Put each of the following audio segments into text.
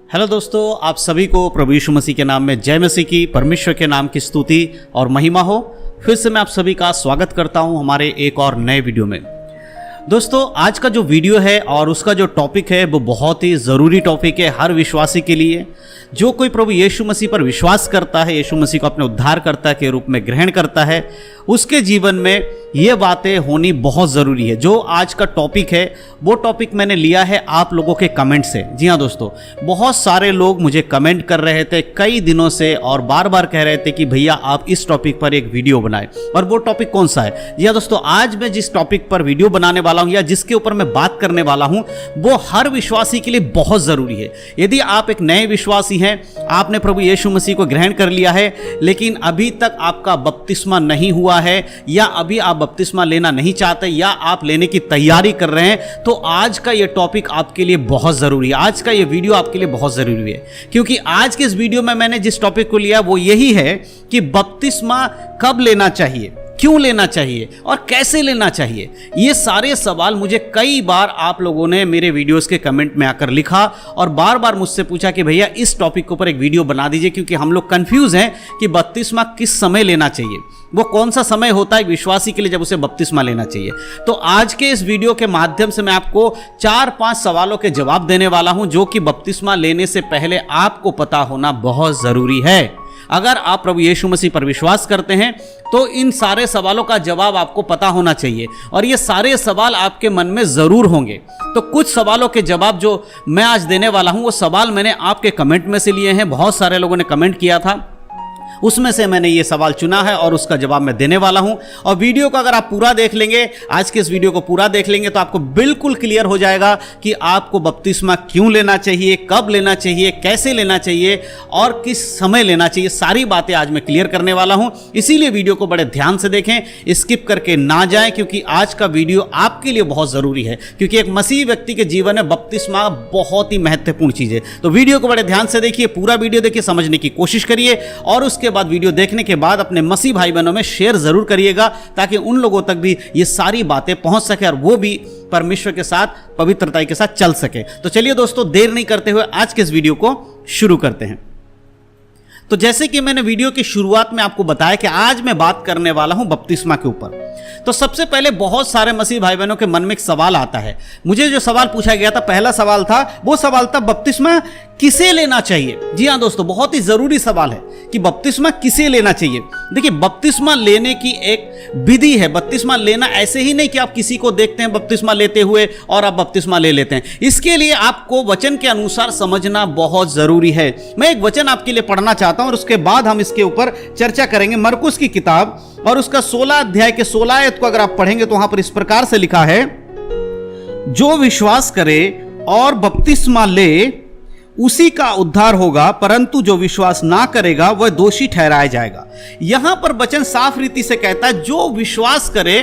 Hello दोस्तों, आप सभी को प्रभु यीशु मसीह के नाम में जय मसीह की, परमेश्वर के नाम की स्तुति और महिमा हो। फिर से मैं आप सभी का स्वागत करता हूं हमारे एक और नए वीडियो में। दोस्तों, आज का जो वीडियो है और उसका जो टॉपिक है वो बहुत ही ज़रूरी टॉपिक है हर विश्वासी के लिए। जो कोई प्रभु यीशु मसीह पर विश्वास करता है, यीशु मसीह को अपने उद्धारकर्ता के रूप में ग्रहण करता है, उसके जीवन में ये बातें होनी बहुत ज़रूरी है। जो आज का टॉपिक है वो टॉपिक मैंने लिया है आप लोगों के कमेंट से। जी हाँ दोस्तों, बहुत सारे लोग मुझे कमेंट कर रहे थे कई दिनों से और बार बार कह रहे थे कि भैया आप इस टॉपिक पर एक वीडियो बनाएं। और वो टॉपिक कौन सा है? जी हाँ दोस्तों, आज मैं जिस टॉपिक पर वीडियो बनाने वाला हूँ या जिसके ऊपर मैं बात करने वाला हूँ वो हर विश्वासी के लिए बहुत ज़रूरी है। यदि आप एक नए विश्वासी हैं, आपने प्रभु यीशु मसीह को ग्रहण कर लिया है लेकिन अभी तक आपका बपतिस्मा नहीं हुआ है या अभी आप बपतिस्मा लेना नहीं चाहते या आप लेने की तैयारी कर रहे हैं, तो आज का ये टॉपिक आपके लिए बहुत ज़रूरी है। आज का ये वीडियो आपके लिए बहुत ज़रूरी है क्योंकि आज के इस वीडियो में मैंने जिस टॉपिक को लिया वो यही है कि बपतिस्मा कब लेना चाहिए, क्यों लेना चाहिए और कैसे लेना चाहिए। ये सारे सवाल मुझे कई बार आप लोगों ने मेरे वीडियोस के कमेंट में आकर लिखा और बार बार मुझसे पूछा कि भैया इस टॉपिक के ऊपर एक वीडियो बना दीजिए, क्योंकि हम लोग कंफ्यूज हैं कि बपतिस्मा किस समय लेना चाहिए, वो कौन सा समय होता है विश्वासी के लिए जब उसे बपतिस्मा लेना चाहिए। तो आज के इस वीडियो के माध्यम से मैं आपको 4-5 सवालों के जवाब देने वाला हूं जो कि बपतिस्मा लेने से पहले आपको पता होना बहुत जरूरी है। अगर आप प्रभु यीशु मसीह पर विश्वास करते हैं तो इन सारे सवालों का जवाब आपको पता होना चाहिए और ये सारे सवाल आपके मन में ज़रूर होंगे। तो कुछ सवालों के जवाब जो मैं आज देने वाला हूं वो सवाल मैंने आपके कमेंट में से लिए हैं। बहुत सारे लोगों ने कमेंट किया था, उसमें से मैंने ये सवाल चुना है और उसका जवाब मैं देने वाला हूं। और वीडियो को अगर आप पूरा देख लेंगे, आज के इस वीडियो को पूरा देख लेंगे तो आपको बिल्कुल क्लियर हो जाएगा कि आपको बपतिस्मा क्यों लेना चाहिए, कब लेना चाहिए, कैसे लेना चाहिए और किस समय लेना चाहिए। सारी बातें आज मैं क्लियर करने वाला हूं, इसीलिए वीडियो को बड़े ध्यान से देखें, स्किप करके ना जाएं, क्योंकि आज का वीडियो आपके लिए बहुत ज़रूरी है। क्योंकि एक मसीही व्यक्ति के जीवन में बपतिस्मा बहुत ही महत्वपूर्ण चीज़ है। तो वीडियो को बड़े ध्यान से देखिए, पूरा वीडियो देखिए, समझने की कोशिश करिए और उसके बाद वीडियो देखने के बाद अपने मसीह भाई बहनों में शेयर जरूर करिएगा ताकि उन लोगों तक भी ये सारी बातें पहुंच सके और वो भी परमेश्वर के साथ पवित्रता के साथ चल सके। तो चलिए दोस्तों, देर नहीं करते हुए आज के इस वीडियो को शुरू करते हैं। तो जैसे कि मैंने वीडियो की शुरुआत में आपको बताया कि आज मैं बात करने वाला हूं बपतिस्मा के ऊपर। तो सबसे पहले बहुत सारे मसीह भाई बहनों के मन में एक सवाल आता है। मुझे जो सवाल पूछा गया था, पहला सवाल था, वो सवाल था बपतिस्मा किसे लेना चाहिए। जी हाँ दोस्तों, बहुत ही जरूरी सवाल है कि बपतिस्मा किसे लेना चाहिए। देखिए, बपतिस्मा लेने की एक विधि है। बपतिस्मा लेना ऐसे ही नहीं कि आप किसी को देखते हैं बपतिस्मा लेते हुए और आप बपतिस्मा ले लेते हैं। इसके लिए आपको वचन के अनुसार समझना बहुत जरूरी है। मैं एक वचन आपके लिए पढ़ना चाहता हूं और उसके बाद हम इसके ऊपर चर्चा करेंगे। मरकुस की किताब और उसका 16 अध्याय के 16 आयत को अगर आप पढ़ेंगे तो वहां पर इस प्रकार से लिखा है, जो विश्वास करे और बपतिस्मा ले उसी का उद्धार होगा, परंतु जो विश्वास ना करेगा वह दोषी ठहराया जाएगा। यहां पर वचन साफ रीति से कहता है जो विश्वास करे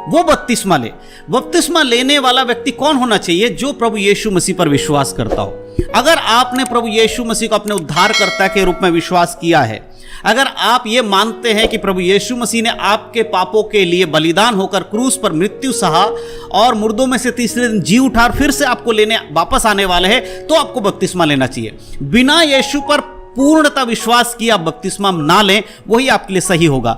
वो बपतिस्मा ले। बपतिस्मा लेने वाला व्यक्ति कौन होना चाहिए? जो प्रभु यीशु मसीह पर विश्वास करता हो। अगर आपने प्रभु यीशु मसीह को अपने उद्धारकर्ता के रूप में विश्वास किया है, अगर आप ये मानते हैं कि प्रभु यीशु मसीह ने आपके पापों के लिए बलिदान होकर क्रूस पर मृत्यु सहा और मुर्दों में से तीसरे दिन जी उठा और फिर से आपको लेने वापस आने वाले हैं, तो आपको बपतिस्मा लेना चाहिए। बिना यीशु पर पूर्णतः विश्वास किया बपतिस्मा ना लें, वही आपके लिए सही होगा।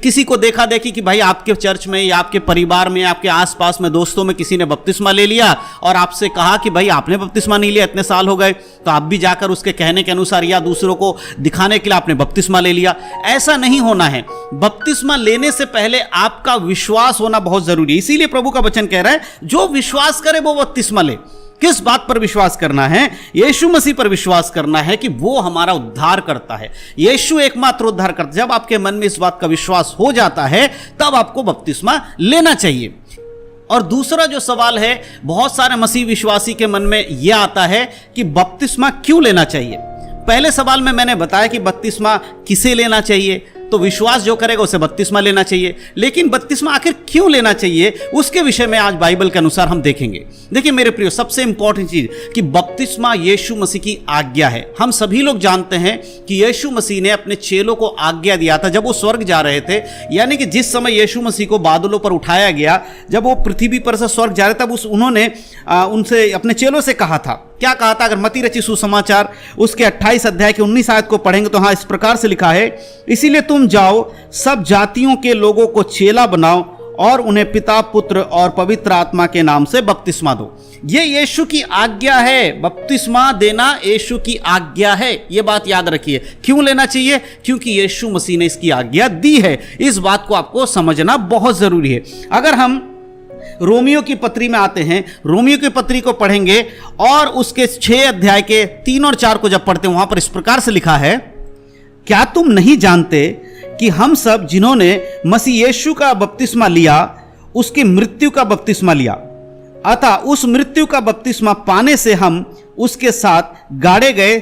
किसी को देखा देखी कि भाई आपके चर्च में या आपके परिवार में, आपके आसपास में, दोस्तों में किसी ने बपतिस्मा ले लिया और आपसे कहा कि भाई आपने बपतिस्मा नहीं लिया, इतने साल हो गए, तो आप भी जाकर उसके कहने के अनुसार या दूसरों को दिखाने के लिए आपने बपतिस्मा ले लिया। ऐसा नहीं होना है। बपतिस्मा लेने से पहले आपका विश्वास होना बहुत जरूरी है। इसीलिए प्रभु का वचन कह रहा है जो विश्वास करे वो बपतिस्मा ले। किस बात पर विश्वास करना है? यीशु मसीह पर विश्वास करना है कि वो हमारा उद्धार करता है। यीशु एकमात्र उद्धार करता है। जब आपके मन में इस बात का विश्वास हो जाता है तब आपको बपतिस्मा लेना चाहिए। और दूसरा जो सवाल है, बहुत सारे मसीह विश्वासी के मन में यह आता है कि बपतिस्मा क्यों लेना चाहिए। पहले सवाल में मैंने बताया कि बपतिस्मा किसे लेना चाहिए, तो विश्वास जो करेगा उसे बपतिस्मा लेना चाहिए। लेकिन बपतिस्मा आखिर क्यों लेना चाहिए, उसके विषय में आज बाइबल के अनुसार हम देखेंगे। देखिए मेरे प्रियो, सबसे इंपॉर्टेंट चीज कि बपतिस्मा यीशु मसीह की आज्ञा है। हम सभी लोग जानते हैं कि यीशु मसीह ने अपने चेलों को आज्ञा दिया था जब वो स्वर्ग जा रहे थे, यानी कि जिस समय यीशु मसीह को बादलों पर उठाया गया, जब वो पृथ्वी पर से स्वर्ग जा रहे तब उन्होंने उनसे अपने चेलों से कहा था। क्या कहा था? अगर मत्ती रचित सुसमाचार उसके 28 अध्याय के 19 आयत को पढ़ेंगे तो हाँ इस प्रकार से लिखा है, इसीलिए तुम जाओ, सब जातियों के लोगों को चेला बनाओ और उन्हें पिता, पुत्र और पवित्र आत्मा के नाम से बपतिस्मा दो। ये यीशु की आज्ञा है। बपतिस्मा देना यीशु की आज्ञा है, ये बात याद रखिए। क्यों लेना चाहिए? क्योंकि यीशु मसीह ने इसकी आज्ञा दी है। इस बात को आपको समझना बहुत जरूरी है। अगर हम रोमियो की पत्री में आते हैं, रोमियो की पत्री को पढ़ेंगे और उसके 6 अध्याय के 3 और 4 को जब पढ़ते हैं, वहां पर इस प्रकार से लिखा है, क्या तुम नहीं जानते कि हम सब जिन्होंने मसीह यीशु का बपतिस्मा लिया उसकी मृत्यु का बपतिस्मा लिया, अतः उस मृत्यु का बपतिस्मा पाने से हम उसके साथ गाड़े गए,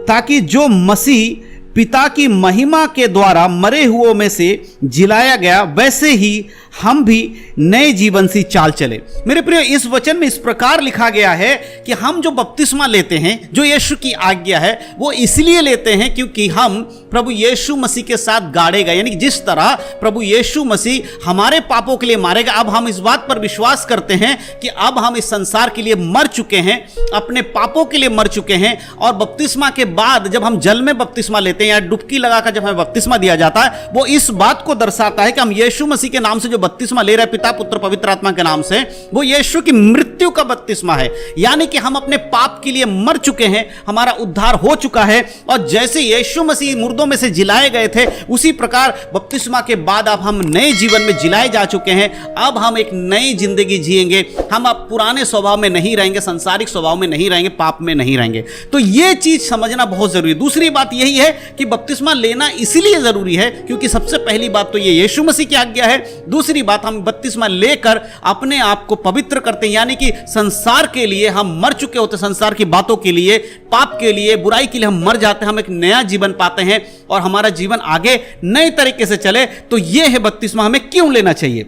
ताकि जो मसीह पिता की महिमा के द्वारा मरे हुओं में से जिलाया गया, वैसे ही हम भी नए जीवन सी चाल चले। मेरे प्रिय, इस वचन में इस प्रकार लिखा गया है कि हम जो बपतिस्मा लेते हैं, जो यीशु की आज्ञा है, वो इसलिए लेते हैं क्योंकि हम प्रभु यीशु मसीह के साथ गाड़े गए। यानी कि जिस तरह प्रभु यीशु मसीह हमारे पापों के लिए मारे गए, अब हम इस बात पर विश्वास करते हैं कि अब हम इस संसार के लिए मर चुके हैं, अपने पापों के लिए मर चुके हैं। और बपतिस्मा के बाद जब हम जल में बपतिस्मा लेते हैं या डुबकी लगाकर जब हमें बपतिस्मा दिया जाता है, वो इस बात को दर्शाता है कि हम यीशु मसीह के नाम से जो बपतिस्मा ले रहे हैं, पिता, पुत्र, पवित्र आत्मा के नाम से, वो यीशु की मृत्यु का बपतिस्मा है। यानी कि हम अपने पाप के लिए मर चुके हैं, हमारा उद्धार हो चुका है। और जैसे यीशु मसीह मुर्दों में से जिलाए गए थे, उसी प्रकार बपतिस्मा के बाद अब हम नए जीवन में जिलाए जा चुके हैं। अब हम एक नई जिंदगी जिएंगे। हम अब पुराने स्वभाव में नहीं रहेंगे, संसारिक स्वभाव में नहीं रहेंगे, पाप में नहीं रहेंगे। तो यह चीज समझना बहुत जरूरी है। दूसरी बात यही है कि बपतिस्मा लेना इसलिए जरूरी है क्योंकि सबसे पहली बात तो ये यीशु मसीह की आज्ञा है। दूसरी बात, हम बपतिस्मा लेकर अपने आप को पवित्र करते हैं, यानी कि संसार के लिए हम मर चुके होते, संसार की बातों के लिए, पाप के लिए, बुराई के लिए हम मर जाते हैं, हम एक नया जीवन पाते हैं और हमारा जीवन आगे नए तरीके से चले। तो यह है बपतिस्मा हमें क्यों लेना चाहिए।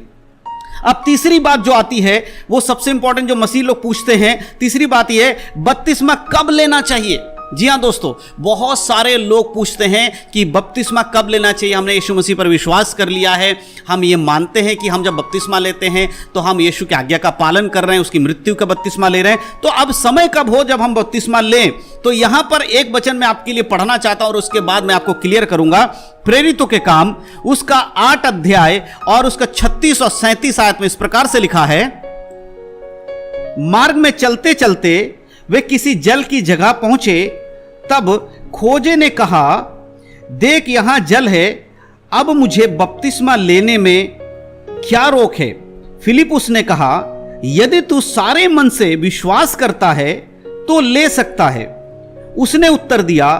अब तीसरी बात जो आती है, वो सबसे इंपॉर्टेंट जो मसीह लोग पूछते हैं, तीसरी बात यह है, बपतिस्मा कब लेना चाहिए। जी हाँ दोस्तों, बहुत सारे लोग पूछते हैं कि बपतिस्मा कब लेना चाहिए। हमने यीशु मसीह पर विश्वास कर लिया है, हम ये मानते हैं कि हम जब बपतिस्मा लेते हैं तो हम यीशु की आज्ञा का पालन कर रहे हैं, उसकी मृत्यु का बपतिस्मा ले रहे हैं। तो अब समय कब हो जब हम बपतिस्मा लें। तो यहां पर एक वचन मैं आपके लिए पढ़ना चाहता हूं और उसके बाद मैं आपको क्लियर करूंगा। प्रेरितों के काम उसका 8 अध्याय और उसका 36 और 37 आयत में इस प्रकार से लिखा है, मार्ग में चलते चलते वे किसी जल की जगह पहुंचे, तब खोजे ने कहा, देख यहां जल है, अब मुझे बपतिस्मा लेने में क्या रोक है। फिलिपुस ने कहा, यदि तू सारे मन से विश्वास करता है तो ले सकता है। उसने उत्तर दिया,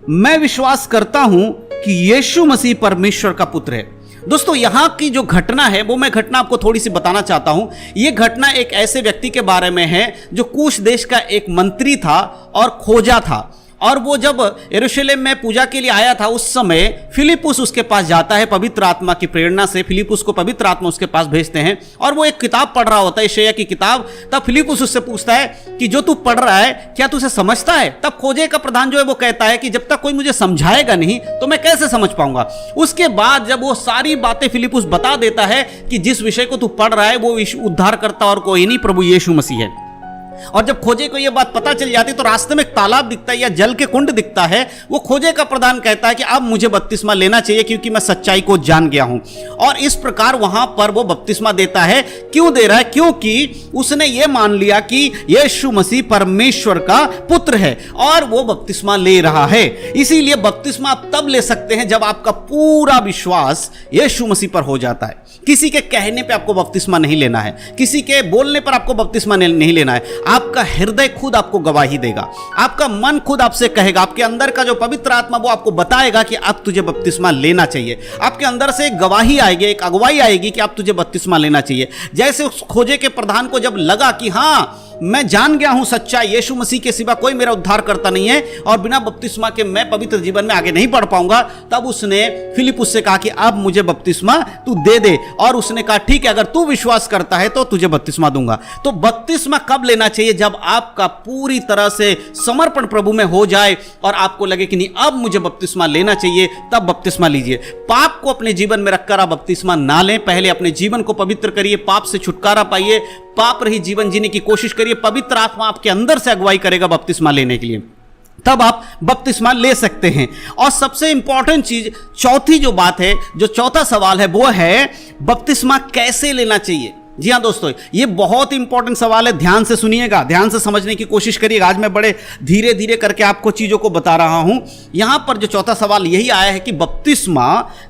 मैं विश्वास करता हूं कि यीशु मसीह परमेश्वर का पुत्र है। दोस्तों, यहां की जो घटना है वो मैं घटना आपको थोड़ी सी बताना चाहता हूं। यह घटना एक ऐसे व्यक्ति के बारे में है जो कूश देश का एक मंत्री था और खोजा था। और वो जब यरूशलेम में पूजा के लिए आया था, उस समय फिलिपुस उसके पास जाता है। पवित्र आत्मा की प्रेरणा से फिलिपुस को पवित्र आत्मा उसके पास भेजते हैं और वो एक किताब पढ़ रहा होता है, यशायाह की किताब। तब फिलिपुस उससे पूछता है कि जो तू पढ़ रहा है क्या तू उसे समझता है। तब खोजे का प्रधान जो है वो कहता है कि जब तक कोई मुझे समझाएगा नहीं तो मैं कैसे समझ पाऊंगा। उसके बाद जब वो सारी बातें फिलिपुस बता देता है कि जिस विषय को तू पढ़ रहा है वो उद्धार करता और कोई नहीं, प्रभु यीशु मसीह है। और जब खोजे को यह बात पता चल जाती तो रास्ते में एक तालाब दिखता है या जल के कुंड दिखता है। वो खोजे का प्रधान कहता है कि अब मुझे बपतिस्मा लेना चाहिए क्योंकि मैं सच्चाई को जान गया हूं। और इस प्रकार वहां पर वो बपतिस्मा देता है। क्यों दे रहा है? क्योंकि उसने ये मान लिया कि यीशु मसीह परमेश्वर का पुत्र है और वो बपतिस्मा ले रहा है। इसीलिए बपतिस्मा आप तब ले सकते हैं जब आपका पूरा विश्वास यीशु मसीह पर हो जाता है। किसी के कहने पे आपको बपतिस्मा नहीं लेना है, किसी के बोलने पर आपको बपतिस्मा नहीं लेना है। आपका हृदय खुद आपको गवाही देगा, आपका मन खुद आपसे कहेगा, आपके अंदर का जो पवित्र आत्मा वो आपको बताएगा कि अब तुझे बपतिस्मा लेना चाहिए। आपके अंदर से एक गवाही आएगी, एक अगुवाई आएगी कि अब तुझे बपतिस्मा लेना चाहिए। जैसे उस खोजे के प्रधान को जब लगा कि हाँ मैं जान गया हूं सच्चाई, यीशु मसीह के सिवा कोई मेरा उद्धार करता नहीं है और बिना बपतिस्मा के मैं पवित्र जीवन में आगे नहीं बढ़ पाऊंगा, तब उसने फिलिप्पुस से कहा कि अब मुझे बपतिस्मा तू दे दे। और उसने कहा ठीक है, अगर तू विश्वास करता है तो तुझे बपतिस्मा दूंगा। तो बपतिस्मा कब लेना चाहिए? जब आपका पूरी तरह से समर्पण प्रभु में हो जाए और आपको लगे कि नहीं अब मुझे बपतिस्मा लेना चाहिए, तब बपतिस्मा लीजिए। पाप को अपने जीवन में रखकर आप बपतिस्मा ना लें, पहले अपने जीवन को पवित्र करिए, पाप से छुटकारा पाइए, पाप रहित जीवन जीने की कोशिश करिए। पवित्र आत्मा आपके अंदर से अगुवाई करेगा बपतिस्मा लेने के लिए, तब आप बपतिस्मा ले सकते हैं। और सबसे इंपॉर्टेंट चीज, चौथी जो बात है, जो चौथा सवाल है, वो है बपतिस्मा कैसे लेना चाहिए। जी हाँ दोस्तों, ये बहुत इंपॉर्टेंट सवाल है, ध्यान से सुनिएगा, ध्यान से समझने की कोशिश करिएगा। आज मैं बड़े धीरे धीरे करके आपको चीजों को बता रहा हूं। यहां पर जो चौथा सवाल यही आया है कि बपतिस्मा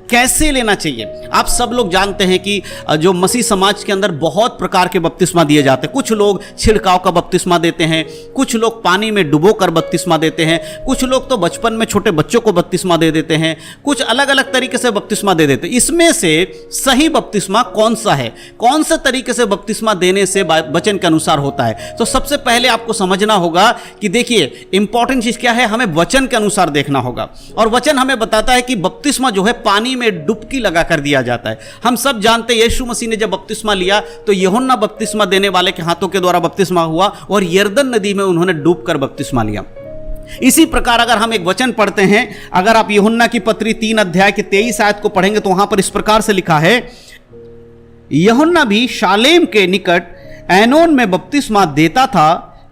कैसे लेना चाहिए। आप सब लोग जानते हैं कि जो मसीह समाज के अंदर बहुत प्रकार के बपतिस्मा दिए जाते हैं। कुछ लोग छिड़काव का बपतिस्मा देते हैं, कुछ लोग पानी में डुबोकर बपतिस्मा देते हैं, कुछ लोग तो बचपन में छोटे बच्चों को बपतिस्मा दे देते हैं, कुछ अलग अलग तरीके से बपतिस्मा दे देते हैं। इसमें से सही बपतिस्मा कौन सा है, कौन सा तरीके से बपतिस्मा देने से वचन के अनुसार होता है? तो सबसे पहले आपको समझना होगा कि देखिए इंपॉर्टेंट चीज क्या है, हमें वचन के अनुसार देखना होगा। और वचन हमें बताता है कि बपतिस्मा जो है पानी में डुबकी लगाकर दिया जाता है। हम सब जानते हैं यीशु मसीह ने जब बपतिस्मा लिया तो यूहन्ना बपतिस्मा देने वाले के हाथों के द्वारा बपतिस्मा हुआ और यरदन नदी में उन्होंने डूबकर बपतिस्मा लिया। इसी प्रकार अगर हम एक वचन पढ़ते हैं, अगर आप यूहन्ना की पत्री 3 अध्याय के 23 आयत को पढ़ेंगे तो वहां पर इस प्रकार से लिखा है, यूहन्ना भी शालेम के निकट ऐनोन में बपतिस्मा देता था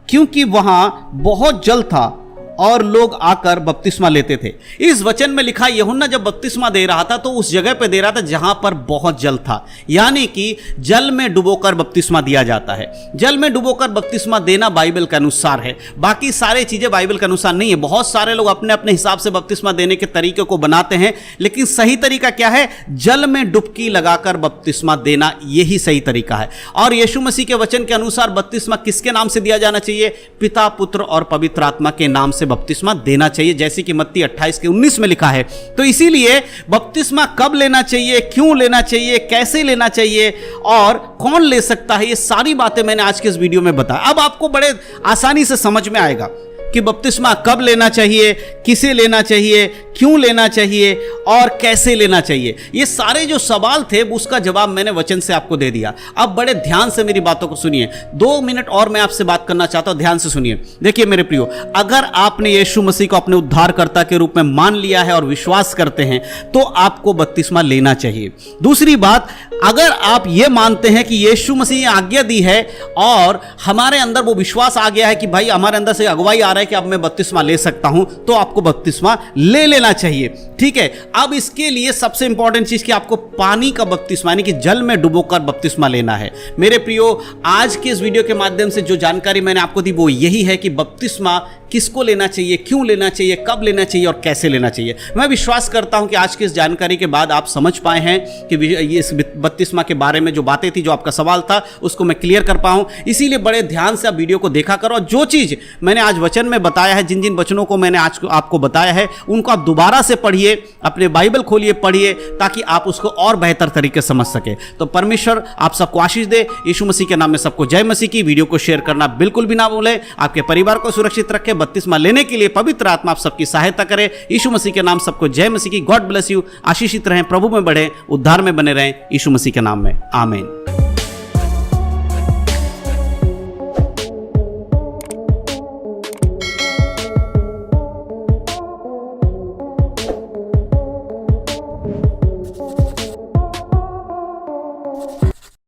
क्योंकि वहां बहुत जल था और लोग आकर बपतिस्मा लेते थे। इस वचन में लिखा यूहन्ना जब बपतिस्मा दे रहा था तो उस जगह पे दे रहा था जहां पर बहुत जल था, यानी कि जल में डुबोकर बपतिस्मा दिया जाता है। जल में डुबोकर बपतिस्मा देना बाइबल के अनुसार है, बाकी सारी चीजें बाइबल के अनुसार नहीं है। बहुत सारे लोग अपने अपने हिसाब से बपतिस्मा देने के तरीके को बनाते हैं, लेकिन सही तरीका क्या है? जल में डुबकी लगाकर बपतिस्मा देना, यही सही तरीका है। और यीशु मसीह के वचन के अनुसार बपतिस्मा किसके नाम से दिया जाना चाहिए? पिता, पुत्र और पवित्र आत्मा के नाम से बपतिस्मा देना चाहिए, जैसे कि मत्ती 28 के 19 में लिखा है। तो इसीलिए बपतिस्मा कब लेना चाहिए, क्यों लेना चाहिए, कैसे लेना चाहिए और कौन ले सकता है, ये सारी बातें मैंने आज के इस वीडियो में बताया। अब आपको बड़े आसानी से समझ में आएगा कि बपतिस्मा कब लेना चाहिए, किसे लेना चाहिए, क्यों लेना चाहिए और कैसे लेना चाहिए। ये सारे जो सवाल थे उसका जवाब मैंने वचन से आपको दे दिया। अब बड़े ध्यान से मेरी बातों को सुनिए, 2 मिनट और मैं आपसे बात करना चाहता हूं, ध्यान से सुनिए। देखिए मेरे प्रियो, अगर आपने यीशु मसीह को अपने उद्धारकर्ता के रूप में मान लिया है और विश्वास करते हैं तो आपको बपतिस्मा लेना चाहिए। दूसरी बात, अगर आप ये मानते हैं कि यीशु मसीह ने आज्ञा दी है और हमारे अंदर वो विश्वास आ गया है कि भाई हमारे अंदर से अगुवाई आ रहा है कि अब मैं बपतिस्मा ले सकता हूं, तो आपको बपतिस्मा ले लेना चाहिए। ठीक है, अब इसके लिए सबसे इंपॉर्टेंट चीज कि आपको पानी का बपतिस्मा यानी कि जल में डुबोकर बपतिस्मा लेना है। मेरे प्रियो, आज के इस वीडियो के माध्यम से जो जानकारी मैंने आपको दी वो यही है कि बपतिस्मा किसको लेना चाहिए, क्यों लेना चाहिए, कब लेना चाहिए और कैसे लेना चाहिए। मैं विश्वास करता हूं कि आज की इस जानकारी के बाद आप समझ पाए हैं कि इस बपतिस्मा के बारे में जो बातें थी, जो आपका सवाल था, उसको मैं क्लियर कर पाऊं। इसीलिए बड़े ध्यान से आप वीडियो को देखा करो और जो चीज मैंने आज वचन में बताया है, जिन जिन वचनों को मैंने आज आपको बताया है, उनको आप दोबारा से पढ़िए, अपने बाइबल खोलिए, पढ़िए, ताकि आप उसको और बेहतर तरीके से समझ सके। तो परमेश्वर आप सबको आशीष दे। यीशु मसीह के नाम में सबको जय मसीह की। वीडियो को शेयर करना बिल्कुल भी ना भूलें। आपके परिवार को सुरक्षित रखें। बपतिस्मा लेने के लिए पवित्र आत्मा आप सबकी सहायता करे। यीशु मसीह के नाम सबको जय मसीह की। God bless you. आशीषित रहें, प्रभु में बढ़ें, उद्धार में बने रहें। यीशु मसीह के नाम में आमीन।